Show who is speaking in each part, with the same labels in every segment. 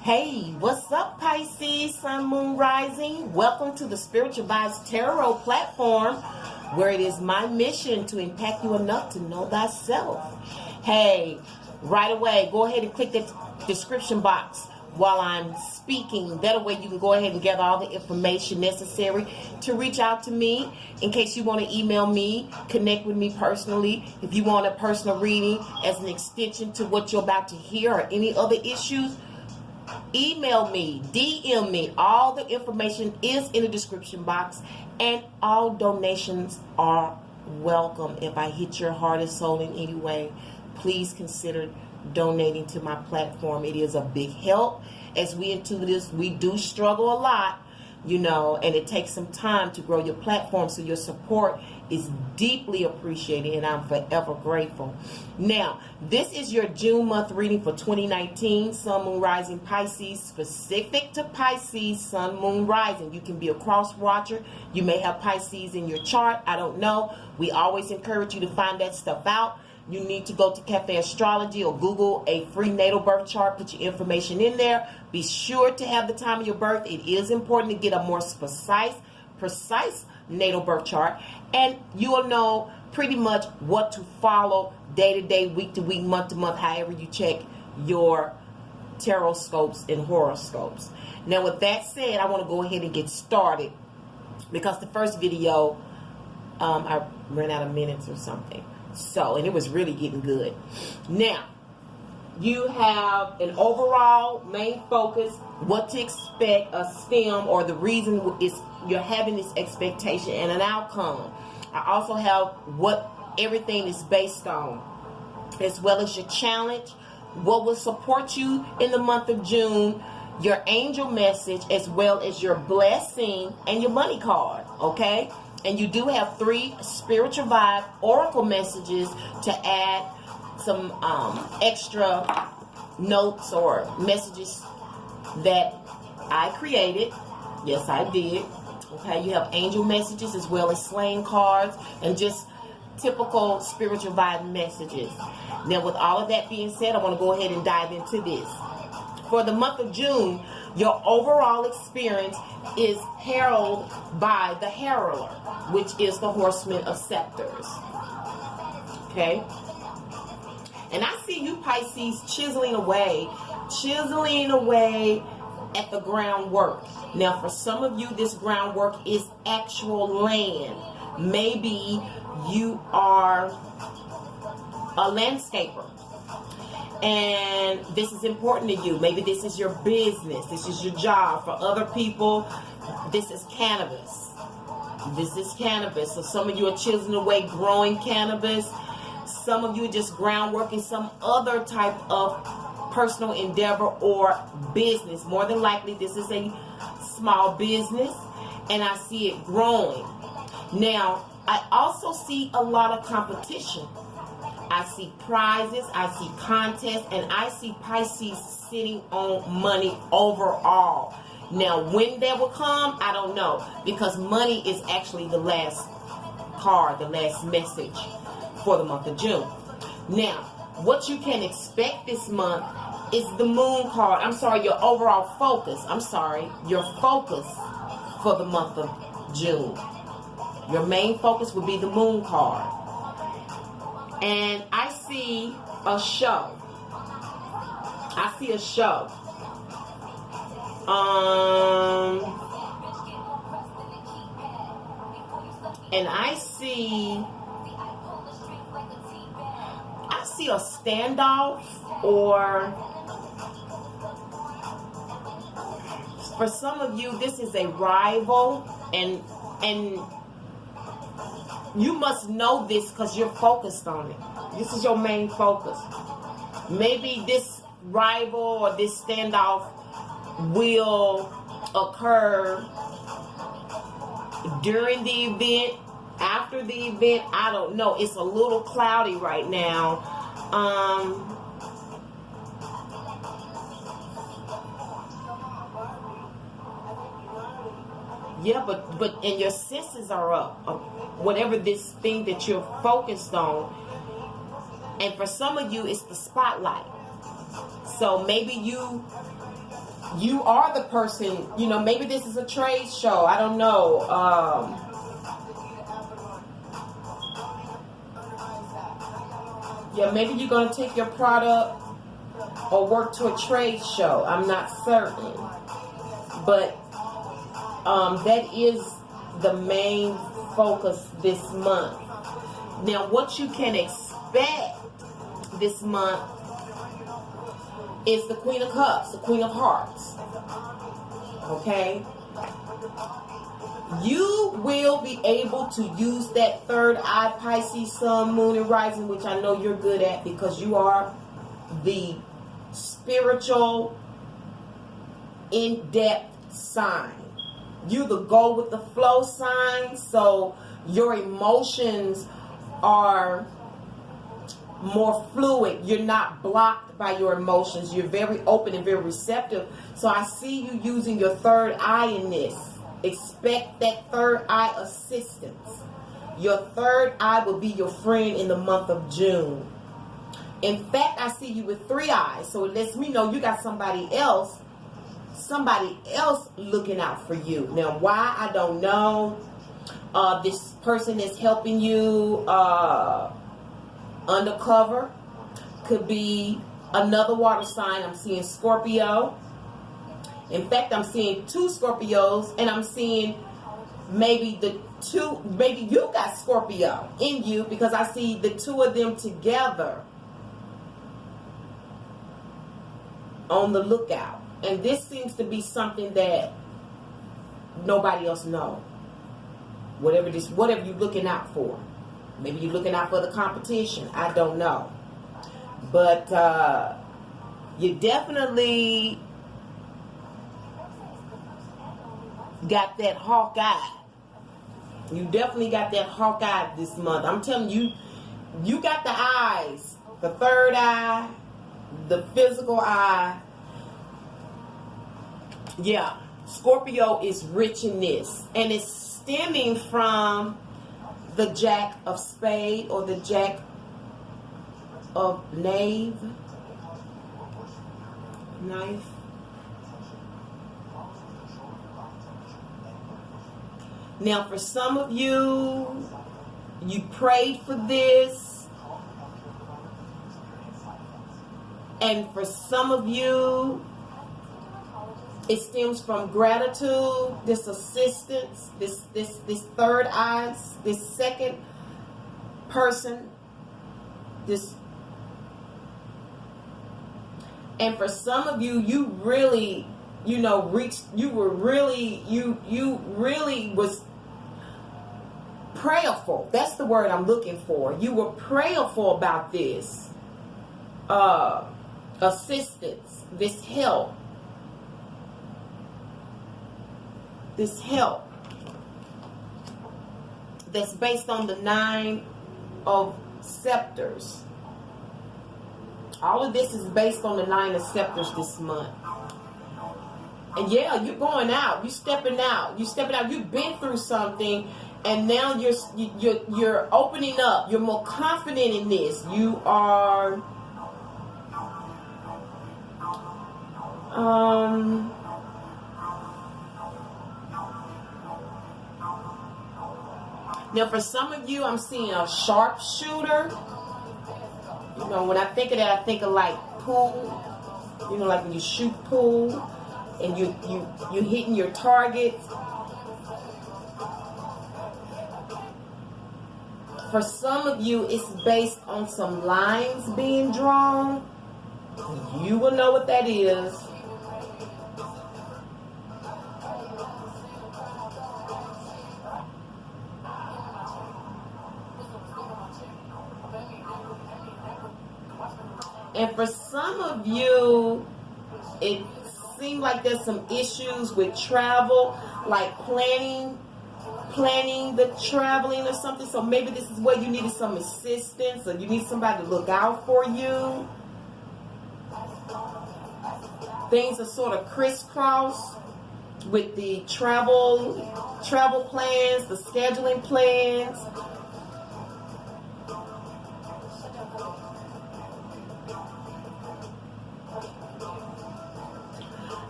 Speaker 1: Hey, what's up, Pisces, Sun, Moon, Rising? Welcome to the Spearitual Vibes Tarot platform, where it is my mission to impact you enough to know thyself. Hey, right away, go ahead and click the description box while I'm speaking. That way you can go ahead and gather all the information necessary to reach out to me in case you want to email me, connect with me personally. If you want a personal reading as an extension to what you're about to hear or any other issues, email me, DM me. All the information is in the description box, and all donations are welcome. If I hit your heart and soul in any way, please consider donating to my platform. It is a big help. As we into this, we do struggle a lot, and it takes some time to grow your platform, so your support is deeply appreciated, and I'm forever grateful. Now, this is your June month reading for 2019, Sun, Moon, Rising, Pisces, specific to Pisces, Sun, Moon, Rising. You can be a cross watcher. You may have Pisces in your chart. I don't know. We always encourage you to find that stuff out. You need to go to Cafe Astrology or Google a free natal birth chart. Put your information in there. Be sure to have the time of your birth. It is important to get a more precise natal birth chart, and you will know pretty much what to follow day to day, week to week, month to month, however you check your tarot scopes and horoscopes. Now, with that said, I want to go ahead and get started because the first video, I ran out of minutes or something. So, and it was really getting good. Now, you have an overall main focus, what to expect, a stem, or the reason is you're having this expectation, and an outcome. I also have what everything is based on, as well as your challenge, what will support you in the month of June, your angel message, as well as your blessing and your money card, okay? And you do have 3 spiritual vibe oracle messages to add some extra notes or messages that I created. Yes, I did. Okay, you have angel messages as well as slaying cards and just typical spiritual vibe messages. Now, with all of that being said, I want to go ahead and dive into this. For the month of June, your overall experience is heralded by the heraldor, which is the horseman of scepters. Okay? And I see you, Pisces, chiseling away at the groundwork. Now, for some of you, this groundwork is actual land. Maybe you are a landscaper, and this is important to you. Maybe this is your business. This is your job. For other people, this is cannabis. This is cannabis. So some of you are chiseling away, growing cannabis. Some of you are just groundworking some other type of personal endeavor or business. More than likely, this is a small business, and I see it growing. Now, I also see a lot of competition. I see prizes, I see contests, and I see Pisces sitting on money overall. Now, when that will come, I don't know, because money is actually the last card, the last message for the month of June. Now, what you can expect this month is the moon card. I'm sorry, your overall focus. I'm sorry, your focus for the month of June. Your main focus would be the moon card. And I see a show. I see a show. And I see a standoff, or for some of you, this is a rival, and you must know this because you're focused on it. This is your main focus. Maybe this rival or this standoff will occur during the event, after the event. I don't know. It's a little cloudy right now. Yeah, but and your senses are up. Whatever this thing that you're focused on. And for some of you, it's the spotlight. So maybe you you are the person, you know, maybe this is a trade show. I don't know. Yeah, maybe you're going to take your product or work to a trade show. I'm not certain. But that is the main focus this month. Now, what you can expect this month is the Queen of Cups, the Queen of Hearts. Okay? You will be able to use that third eye, Pisces, Sun, Moon, and Rising, which I know you're good at because you are the spiritual, in-depth sign. You the go with the flow sign, so your emotions are more fluid. You're not blocked by your emotions. You're very open and very receptive. So I see you using your third eye in this. Expect that third eye assistance. Your third eye will be your friend in the month of June. In fact, I see you with three eyes. So it lets me know you got somebody else looking out for you. Now, why? I don't know. This person is helping you undercover. Could be another water sign. I'm seeing Scorpio. In fact, I'm seeing two Scorpios, and I'm seeing maybe you got Scorpio in you because I see the two of them together on the lookout. And this seems to be something that nobody else knows. Whatever you're looking out for. Maybe you're looking out for the competition. I don't know. But you definitely got that hawk eye. You definitely got that hawk eye this month. I'm telling you, you got the eyes. The third eye, the physical eye. Yeah, Scorpio is rich in this. And it's stemming from the Jack of Spade or the Jack of Knife. Now, for some of you, you prayed for this. And for some of you, it stems from gratitude, this assistance, this third eye, this second person, this. And for some of you, you really, you really was prayerful. That's the word I'm looking for. You were prayerful about this assistance, this help. This help that's based on the 9 of Scepters. All of this is based on the 9 of Scepters this month. And yeah, you're going out. You're stepping out. You've been through something, and now you're opening up. You're more confident in this. You are now, for some of you, I'm seeing a sharpshooter. You know, when I think of that, I think of like pool. You know, like when you shoot pool and you hitting your target. For some of you, it's based on some lines being drawn. You will know what that is. And for some of you, it seems like there's some issues with travel, like planning the traveling or something. So maybe this is where you needed some assistance, or you need somebody to look out for you. Things are sort of crisscross with the travel plans, the scheduling plans.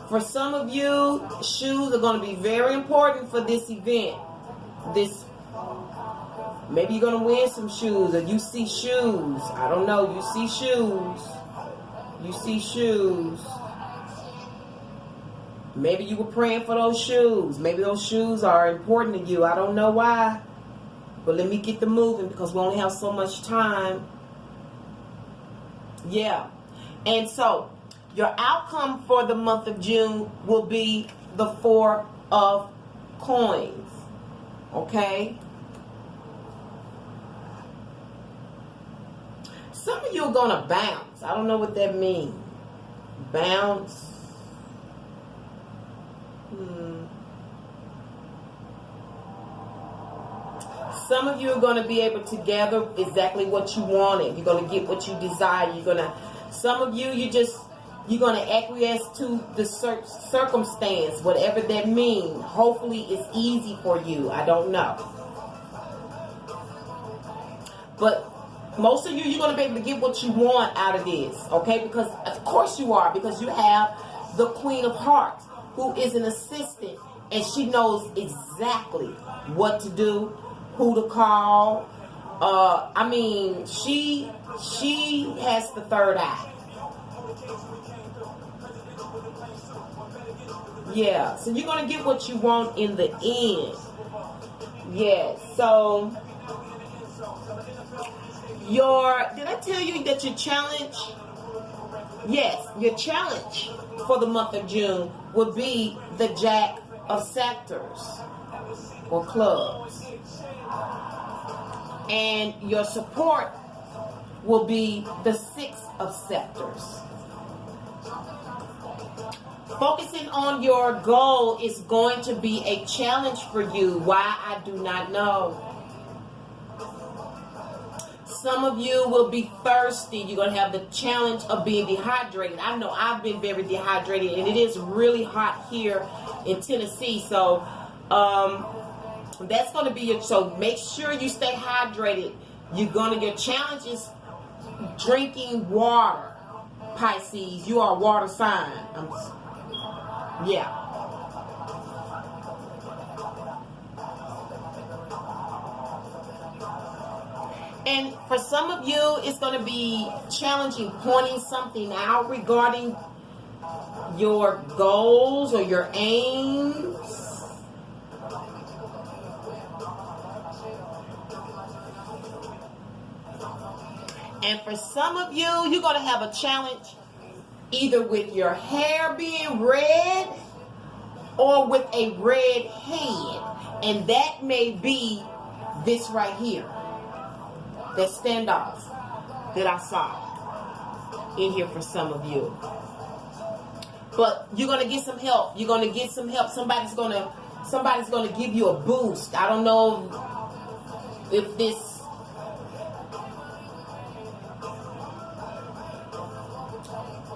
Speaker 1: For some of you, shoes are going to be very important for this event. Maybe you're going to win some shoes, or you see shoes. I don't know. You see shoes. You see shoes. Maybe you were praying for those shoes. Maybe those shoes are important to you. I don't know why. But let me get them moving because we only have so much time. Yeah. And so, your outcome for the month of June will be the 4 of Coins. Okay? Some of you are going to bounce. I don't know what that means. Bounce. Some of you are going to be able to gather exactly what you wanted. You're going to get what you desire. Some of you, you're going to acquiesce to the circumstance, whatever that means. Hopefully it's easy for you. I don't know. But most of you, you're going to be able to get what you want out of this. Okay? Because, of course you are. Because you have the Queen of Hearts, who is an assistant. And she knows exactly what to do, who to call. I mean, she has the third eye. Yeah, so you're going to get what you want in the end. Yes, so did I tell you that your challenge? Yes, your challenge for the month of June would be the Jack of Scepters or Clubs. And your support will be the 6 of Scepters. Focusing on your goal is going to be a challenge for you. Why? I do not know. Some of you will be thirsty. You're going to have the challenge of being dehydrated. I know I've been very dehydrated, and it is really hot here in Tennessee. So that's going to be so make sure you stay hydrated. Your challenge is drinking water. Pisces, you are a water sign. Yeah. And for some of you, it's going to be challenging pointing something out regarding your goals or your aims. And for some of you, you're going to have a challenge either with your hair being red or with a red head. And that may be this right here. That standoff that I saw in here for some of you. But you're going to get some help. You're going to get some help. Somebody's going to give you a boost. I don't know if this...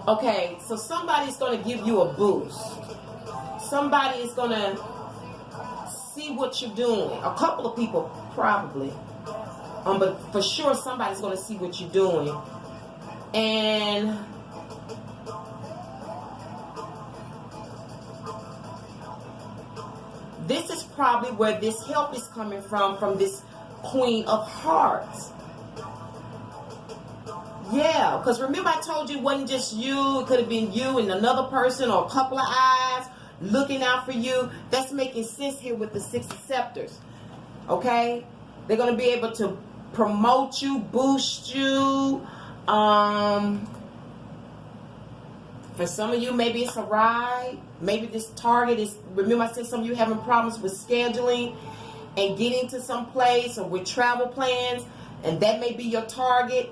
Speaker 1: Okay, so somebody's going to give you a boost. Somebody is going to see what you're doing. A couple of people, probably. But for sure, somebody's going to see what you're doing. And this is probably where this help is coming from this Queen of Hearts. Yeah, because remember I told you it wasn't just you. It could have been you and another person or a couple of eyes looking out for you. That's making sense here with the 6 of Scepters. Okay? They're going to be able to promote you, boost you. For some of you, maybe it's a ride. Maybe this target is, remember I said some of you having problems with scheduling and getting to some place or with travel plans. And that may be your target.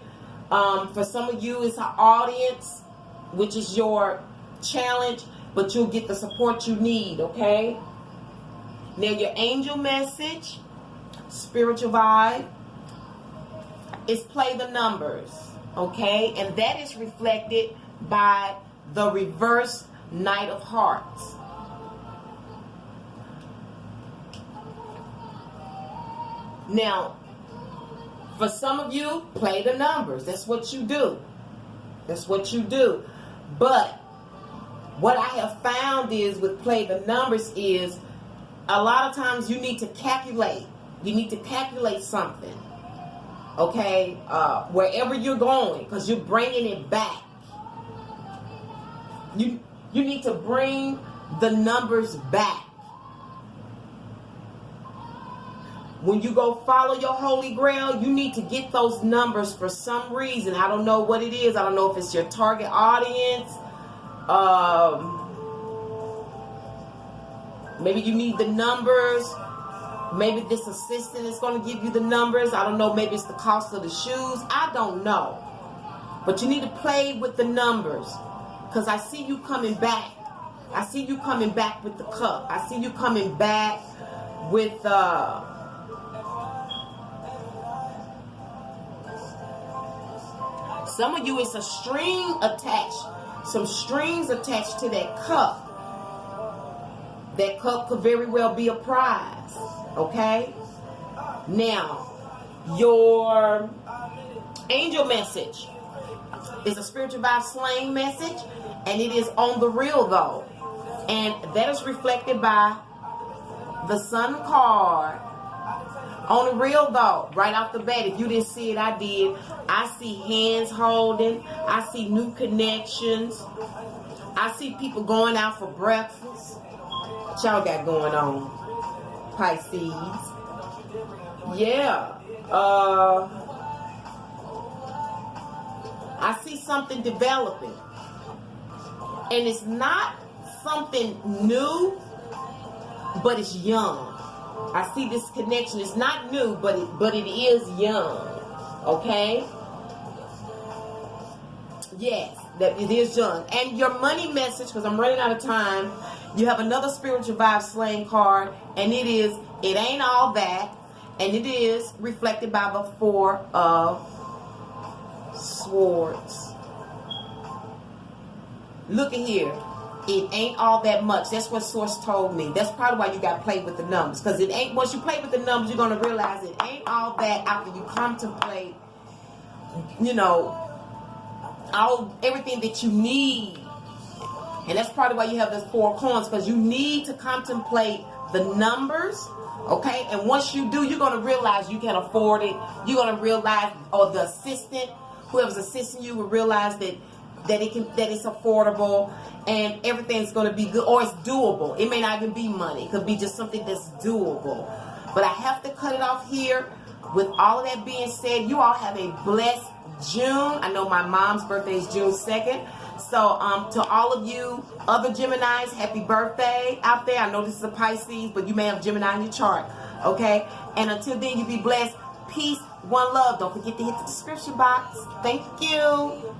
Speaker 1: For some of you, it's an audience, which is your challenge, but you'll get the support you need, okay? Now, your angel message, spiritual vibe, is play the numbers, okay? And that is reflected by the reverse Knight of Hearts. Now, for some of you, play the numbers. That's what you do. That's what you do. But what I have found is with play the numbers is a lot of times you need to calculate. You need to calculate something. Okay? Wherever you're going, because you're bringing it back. You need to bring the numbers back. When you go follow your holy grail, you need to get those numbers for some reason. I don't know what it is. I don't know if it's your target audience. Maybe you need the numbers. Maybe this assistant is going to give you the numbers. I don't know. Maybe it's the cost of the shoes. I don't know. But you need to play with the numbers. Because I see you coming back. I see you coming back with the cup. I see you coming back with... some of you, it's a string attached. Some strings attached to that cup. That cup could very well be a prize. Okay? Now, your angel message is a spiritual vibe slang message. And it is on the real though. And that is reflected by the Sun card. On the real though, right off the bat, if you didn't see it, I did. I see hands holding. I see new connections. I see people going out for breakfast. What y'all got going on, Pisces? Yeah. I see something developing. And it's not something new, but it's young. I see this connection. It's not new, but it is young. Okay? Yes, that it is young. And your money message, because I'm running out of time, you have another spiritual vibe slang card, and it is, it ain't all that, and it is reflected by the Four of Swords. Look at here. It ain't all that much. That's what Source told me. That's probably why you got to play with the numbers. Because it ain't, once you play with the numbers, you're going to realize it ain't all that after you contemplate, you know, everything that you need. And that's probably why you have those 4 coins. Because you need to contemplate the numbers. Okay? And once you do, you're going to realize you can afford it. You're going to realize, or the assistant, whoever's assisting you will realize that it's affordable and everything's going to be good, or it's doable. It may not even be money. It could be just something that's doable. But I have to cut it off here. With all of that being said, you all have a blessed June. I know my mom's birthday is June 2nd. So to all of you other Geminis, happy birthday out there. I know this is a Pisces, but you may have Gemini in your chart. Okay? And until then, you be blessed. Peace, one love. Don't forget to hit the description box. Thank you.